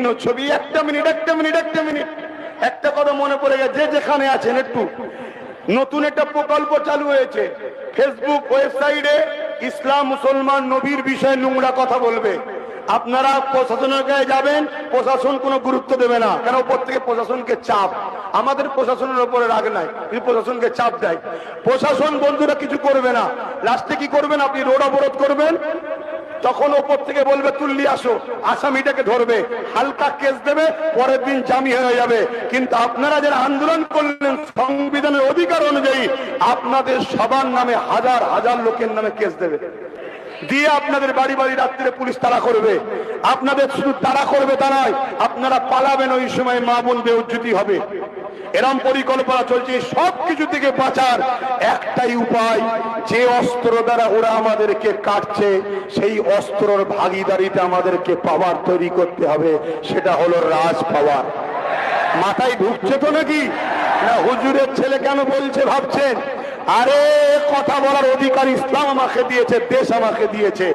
বিভিন্ন ছবি। একটা মিনিট একটা কথা মনে পড়ে গেছে, যে যেখানে আছেন একটু, নতুন একটা প্রকল্প চালু হয়েছে ফেসবুক ওয়েবসাইটে, ইসলাম মুসলমান নবীর বিষয়ে নোংরা কথা বলবে। আপনারা প্রশাসনের কাছে যাবেন, প্রশাসন কোনো গুরুত্ব দেবে না, কেন উপর থেকে প্রশাসনকে চাপ। আমাদের প্রশাসনের উপরে রাগ নাই, কিন্তু প্রশাসনকে চাপ দেয়। প্রশাসন বন্ধুরা কিছু করবে না, লাস্টে কি করবেন, আপনি রোড অবরোধ করবেন, তখন ওপর থেকে বলবে তুল্লি আসো, আসামিটাকে ধরবে, হালকা কেস দেবে, পরের দিন জামি হয়ে যাবে। কিন্তু আপনারা যারা আন্দোলন করলেন সংবিধানের অধিকার অনুযায়ী, আপনাদের সবার নামে হাজার হাজার লোকের নামে কেস দেবে, দিয়ে আপনাদের বাড়ি বাড়ি রাত্রে পুলিশ তাড়া করবে। আপনাদের শুধু তাড়া করবে তা নয়, আপনারা পালাবেন, ওই সময় মা বোন বেউজ্জতি হবে। এরম পরিকল্পনা চলছে। সব কিছু থেকে বাঁচার একটাই উপায়, যে অস্ত্র দ্বারা ওরা আমাদেরকে কাটছে, সেই অস্ত্রর ভাগিদারিতে আমাদেরকে পাওয়ার তৈরি করতে হবে, সেটা হলো রাজ পাওয়ার। মাথায় ঢুকছে তো নাকি? না হুজুরের ছেলে কেন বলছে ভাবছেন? আরে কথা বলার অধিকার ইসলাম আমাকে দিয়েছে, দেশ আমাকে দিয়েছে।